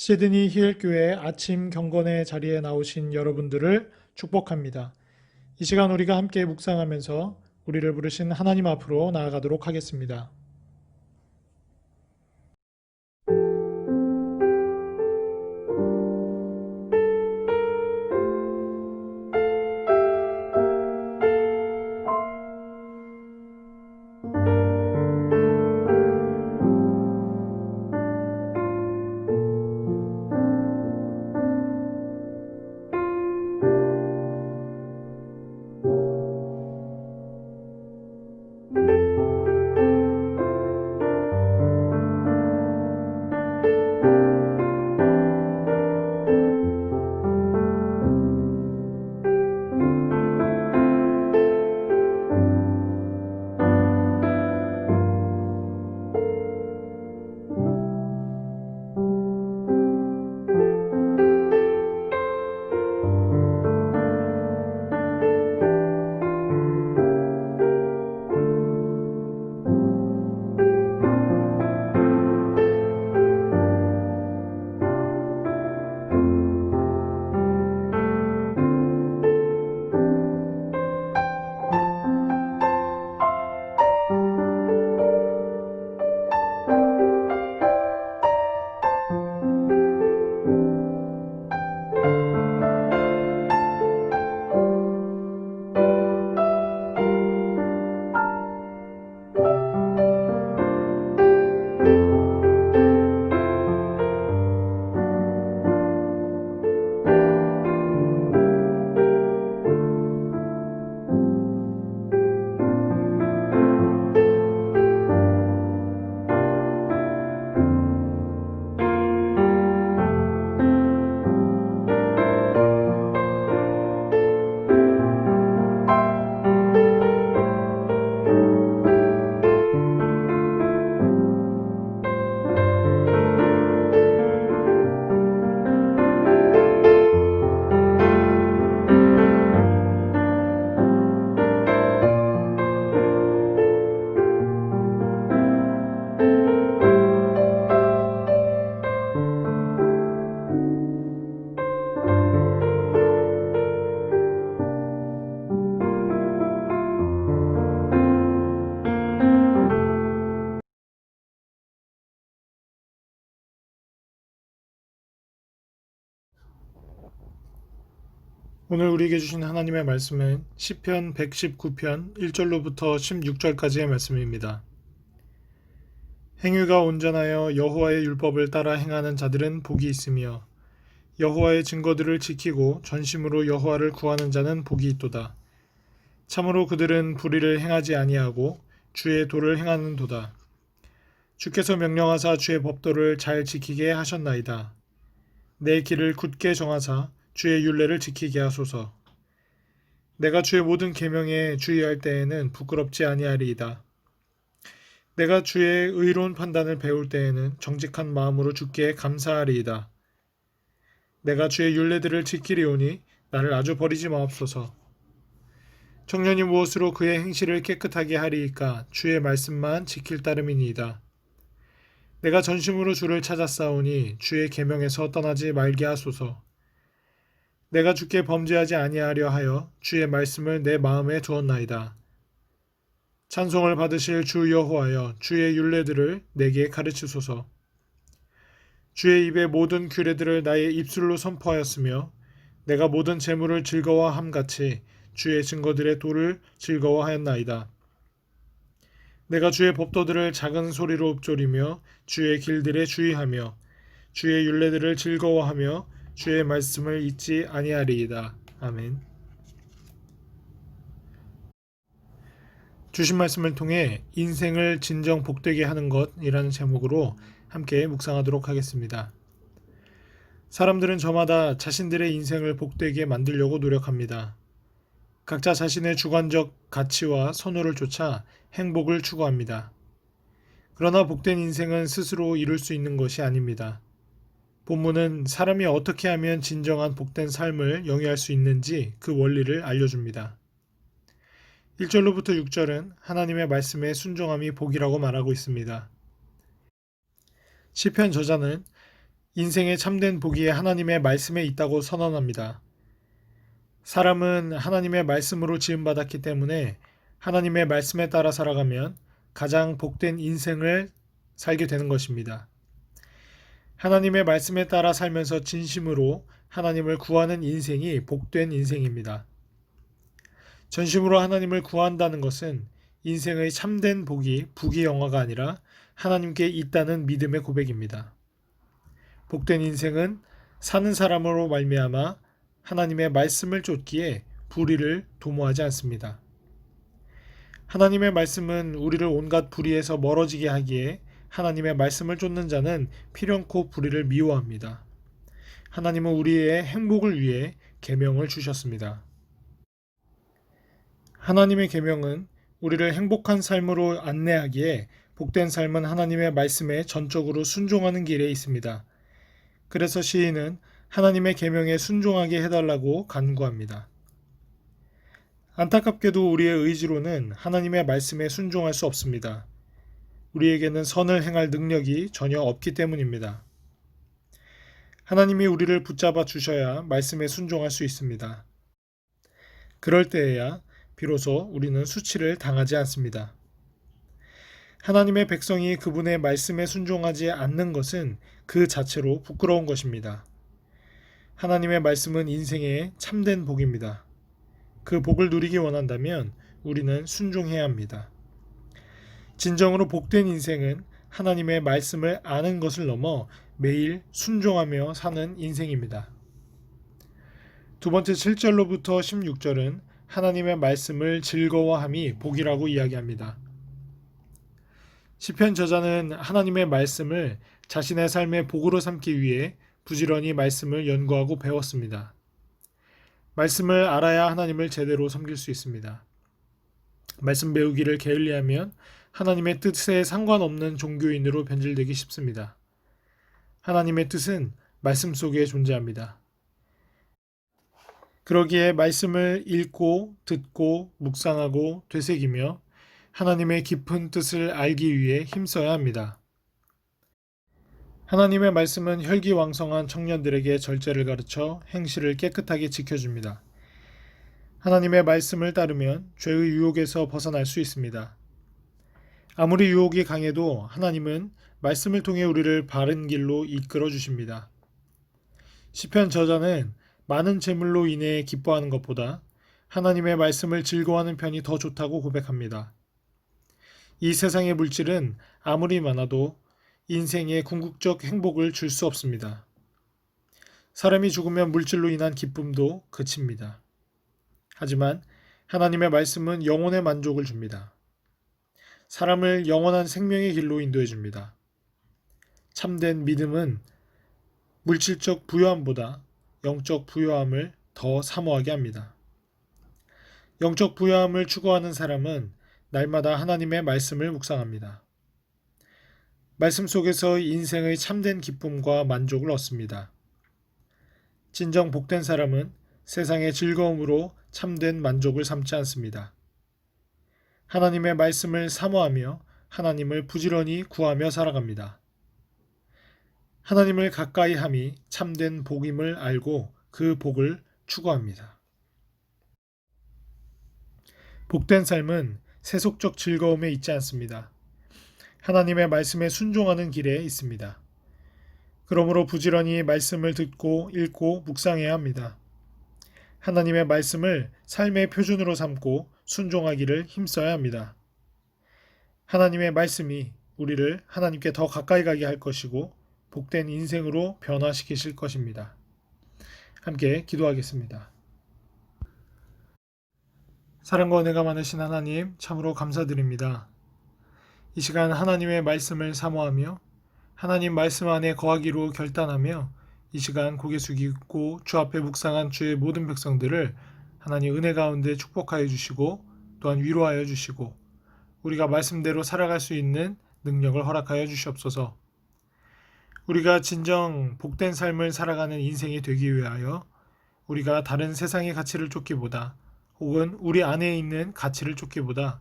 시드니 힐교회 아침 경건의 자리에 나오신 여러분들을 축복합니다. 이 시간 우리가 함께 묵상하면서 우리를 부르신 하나님 앞으로 나아가도록 하겠습니다. 오늘 우리에게 주신 하나님의 말씀은 시편 119편 1절로부터 16절까지의 말씀입니다. 행위가 온전하여 여호와의 율법을 따라 행하는 자들은 복이 있으며 여호와의 증거들을 지키고 전심으로 여호와를 구하는 자는 복이 있도다. 참으로 그들은 불의를 행하지 아니하고 주의 도를 행하는도다. 주께서 명령하사 주의 법도를 잘 지키게 하셨나이다. 내 길을 굳게 정하사 주의 율례를 지키게 하소서. 내가 주의 모든 계명에 주의할 때에는 부끄럽지 아니하리이다. 내가 주의 의로운 판단을 배울 때에는 정직한 마음으로 주께 감사하리이다. 내가 주의 율례들을 지키리오니 나를 아주 버리지 마옵소서. 청년이 무엇으로 그의 행실을 깨끗하게 하리이까 주의 말씀만 지킬 따름이니이다. 내가 전심으로 주를 찾았사오니 주의 계명에서 떠나지 말게 하소서. 내가 주께 범죄하지 아니하려 하여 주의 말씀을 내 마음에 두었나이다. 찬송을 받으실 주 여호와여 주의 율례들을 내게 가르치소서. 주의 입의 모든 규례들을 나의 입술로 선포하였으며 내가 모든 재물을 즐거워함같이 주의 증거들의 도를 즐거워하였나이다. 내가 주의 법도들을 작은 소리로 읊조리며 주의 길들에 주의하며 주의 율례들을 즐거워하며 주의 말씀을 잊지 아니하리이다. 아멘. 주신 말씀을 통해 인생을 진정 복되게 하는 것이라는 제목으로 함께 묵상하도록 하겠습니다. 사람들은 저마다 자신들의 인생을 복되게 만들려고 노력합니다. 각자 자신의 주관적 가치와 선호를 쫓아 행복을 추구합니다. 그러나 복된 인생은 스스로 이룰 수 있는 것이 아닙니다. 본문은 사람이 어떻게 하면 진정한 복된 삶을 영위할 수 있는지 그 원리를 알려줍니다. 1절로부터 6절은 하나님의 말씀에 순종함이 복이라고 말하고 있습니다. 시편 저자는 인생의 참된 복이 하나님의 말씀에 있다고 선언합니다. 사람은 하나님의 말씀으로 지음받았기 때문에 하나님의 말씀에 따라 살아가면 가장 복된 인생을 살게 되는 것입니다. 하나님의 말씀에 따라 살면서 진심으로 하나님을 구하는 인생이 복된 인생입니다. 전심으로 하나님을 구한다는 것은 인생의 참된 복이 부귀영화가 아니라 하나님께 있다는 믿음의 고백입니다. 복된 인생은 사는 사람으로 말미암아 하나님의 말씀을 쫓기에 불의를 도모하지 않습니다. 하나님의 말씀은 우리를 온갖 불의에서 멀어지게 하기에 하나님의 말씀을 쫓는 자는 필연코 불의를 미워합니다. 하나님은 우리의 행복을 위해 계명을 주셨습니다. 하나님의 계명은 우리를 행복한 삶으로 안내하기에 복된 삶은 하나님의 말씀에 전적으로 순종하는 길에 있습니다. 그래서 시인은 하나님의 계명에 순종하게 해달라고 간구합니다. 안타깝게도 우리의 의지로는 하나님의 말씀에 순종할 수 없습니다. 우리에게는 선을 행할 능력이 전혀 없기 때문입니다. 하나님이 우리를 붙잡아 주셔야 말씀에 순종할 수 있습니다. 그럴 때에야 비로소 우리는 수치를 당하지 않습니다. 하나님의 백성이 그분의 말씀에 순종하지 않는 것은 그 자체로 부끄러운 것입니다. 하나님의 말씀은 인생의 참된 복입니다. 그 복을 누리기 원한다면 우리는 순종해야 합니다. 진정으로 복된 인생은 하나님의 말씀을 아는 것을 넘어 매일 순종하며 사는 인생입니다. 두 번째 7절로부터 16절은 하나님의 말씀을 즐거워함이 복이라고 이야기합니다. 시편 저자는 하나님의 말씀을 자신의 삶의 복으로 삼기 위해 부지런히 말씀을 연구하고 배웠습니다. 말씀을 알아야 하나님을 제대로 섬길 수 있습니다. 말씀 배우기를 게을리하면 하나님의 뜻에 상관없는 종교인으로 변질되기 쉽습니다. 하나님의 뜻은 말씀 속에 존재합니다. 그러기에 말씀을 읽고 듣고 묵상하고 되새기며 하나님의 깊은 뜻을 알기 위해 힘써야 합니다. 하나님의 말씀은 혈기왕성한 청년들에게 절제를 가르쳐 행실을 깨끗하게 지켜줍니다. 하나님의 말씀을 따르면 죄의 유혹에서 벗어날 수 있습니다. 아무리 유혹이 강해도 하나님은 말씀을 통해 우리를 바른 길로 이끌어 주십니다. 시편 저자는 많은 재물로 인해 기뻐하는 것보다 하나님의 말씀을 즐거워하는 편이 더 좋다고 고백합니다. 이 세상의 물질은 아무리 많아도 인생에 궁극적 행복을 줄 수 없습니다. 사람이 죽으면 물질로 인한 기쁨도 그칩니다. 하지만 하나님의 말씀은 영혼의 만족을 줍니다. 사람을 영원한 생명의 길로 인도해 줍니다. 참된 믿음은 물질적 부유함보다 영적 부유함을 더 사모하게 합니다. 영적 부유함을 추구하는 사람은 날마다 하나님의 말씀을 묵상합니다. 말씀 속에서 인생의 참된 기쁨과 만족을 얻습니다. 진정 복된 사람은 세상의 즐거움으로 참된 만족을 삼지 않습니다. 하나님의 말씀을 사모하며 하나님을 부지런히 구하며 살아갑니다. 하나님을 가까이 함이 참된 복임을 알고 그 복을 추구합니다. 복된 삶은 세속적 즐거움에 있지 않습니다. 하나님의 말씀에 순종하는 길에 있습니다. 그러므로 부지런히 말씀을 듣고 읽고 묵상해야 합니다. 하나님의 말씀을 삶의 표준으로 삼고 순종하기를 힘써야 합니다. 하나님의 말씀이 우리를 하나님께 더 가까이 가게 할 것이고 복된 인생으로 변화시키실 것입니다. 함께 기도하겠습니다. 사랑과 은혜가 많으신 하나님, 참으로 감사드립니다. 이 시간 하나님의 말씀을 사모하며 하나님 말씀 안에 거하기로 결단하며 이 시간 고개 숙이고 주 앞에 묵상한 주의 모든 백성들을 하나님 은혜 가운데 축복하여 주시고 또한 위로하여 주시고 우리가 말씀대로 살아갈 수 있는 능력을 허락하여 주시옵소서. 우리가 진정 복된 삶을 살아가는 인생이 되기 위하여 우리가 다른 세상의 가치를 쫓기보다 혹은 우리 안에 있는 가치를 쫓기보다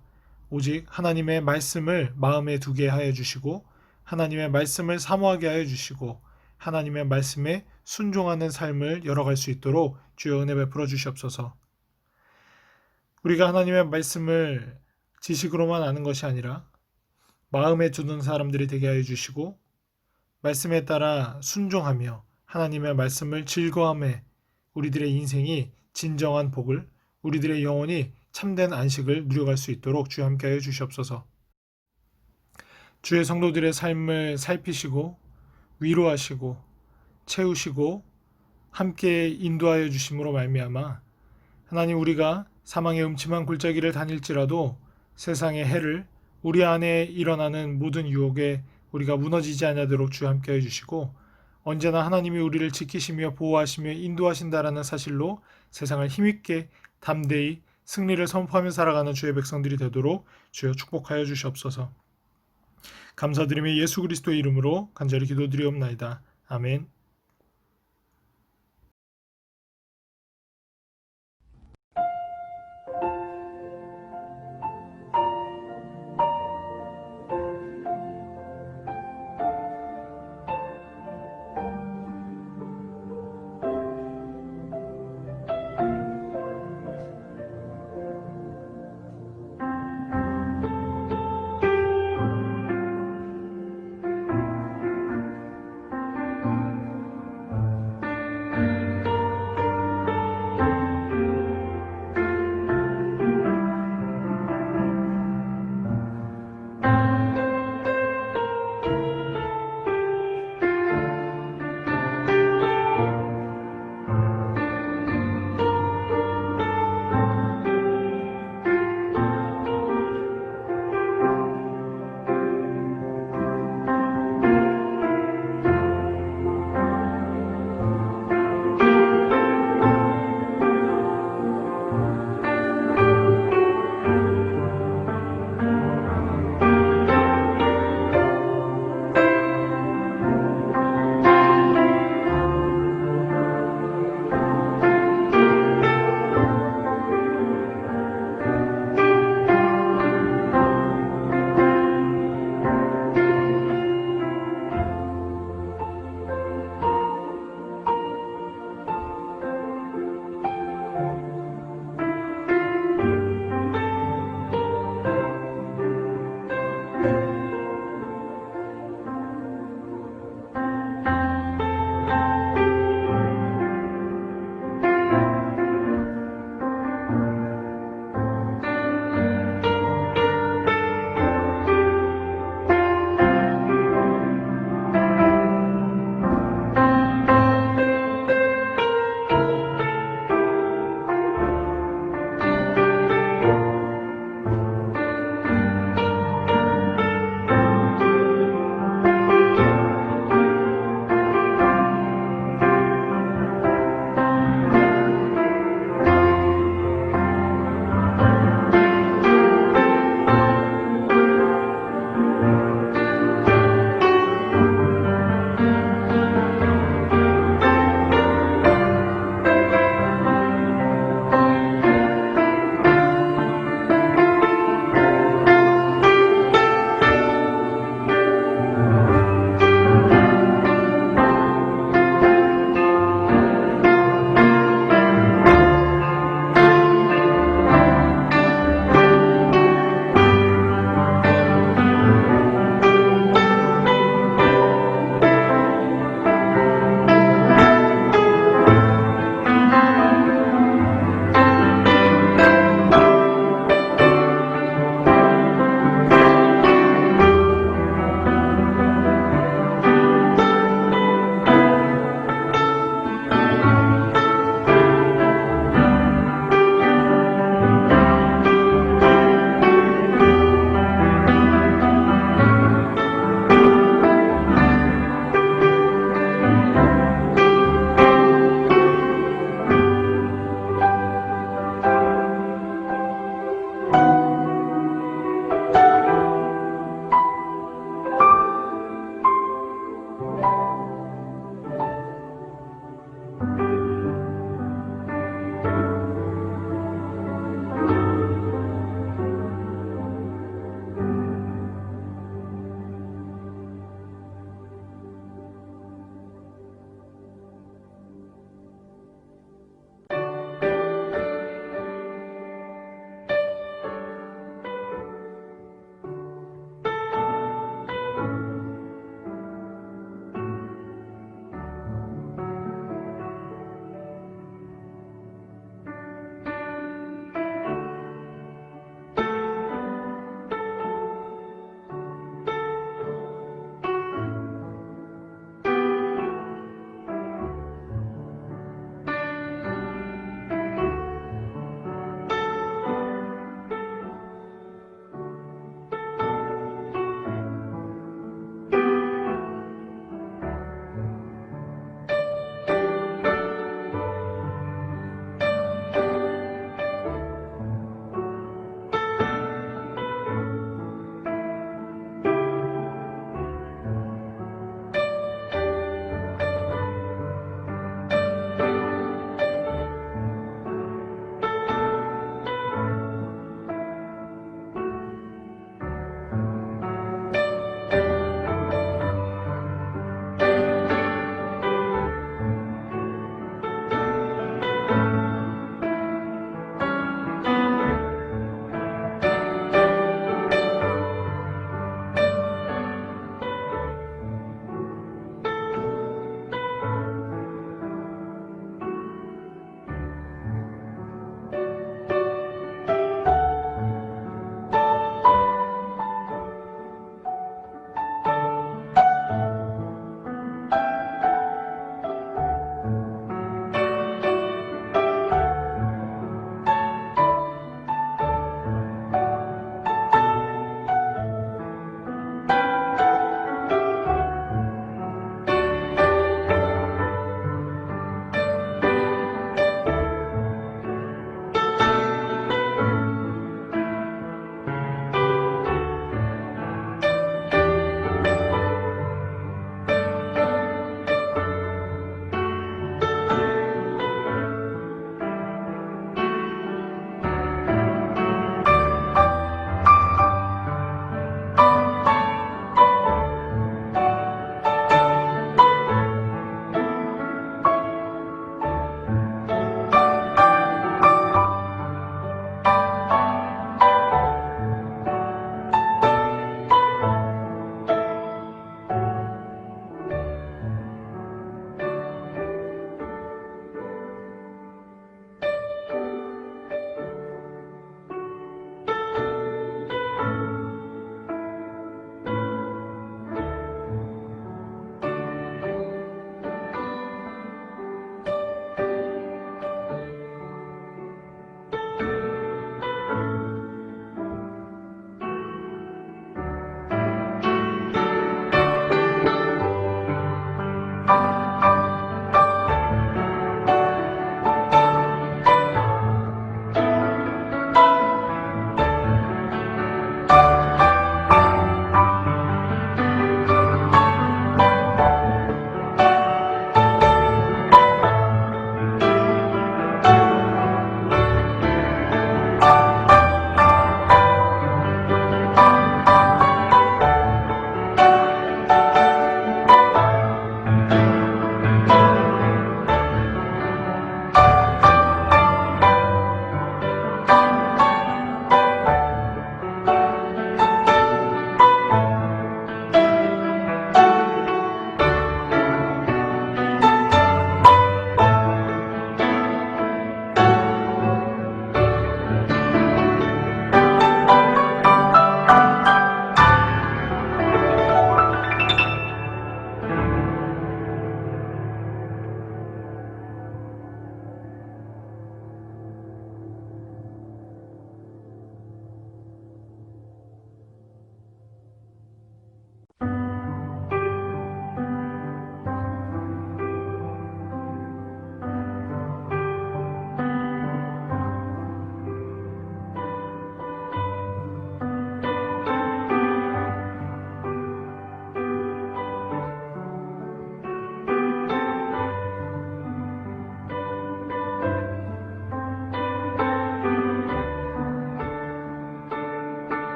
오직 하나님의 말씀을 마음에 두게 하여 주시고 하나님의 말씀을 사모하게 하여 주시고 하나님의 말씀에 순종하는 삶을 열어갈 수 있도록 주여 은혜 베풀어 주시옵소서. 우리가 하나님의 말씀을 지식으로만 아는 것이 아니라 마음에 두는 사람들이 되게 하여 주시고 말씀에 따라 순종하며 하나님의 말씀을 즐거워하며 우리들의 인생이 진정한 복을, 우리들의 영혼이 참된 안식을 누려갈 수 있도록 주여 함께하여 주시옵소서. 주의 성도들의 삶을 살피시고 위로하시고 채우시고 함께 인도하여 주심으로 말미암아 하나님, 우리가 사망의 음침한 골짜기를 다닐지라도 세상의 해를, 우리 안에 일어나는 모든 유혹에 우리가 무너지지 않도록 주여 함께해 주시고 언제나 하나님이 우리를 지키시며 보호하시며 인도하신다라는 사실로 세상을 힘있게 담대히 승리를 선포하며 살아가는 주의 백성들이 되도록 주여 축복하여 주시옵소서. 감사드리며 예수 그리스도의 이름으로 간절히 기도드리옵나이다. 아멘.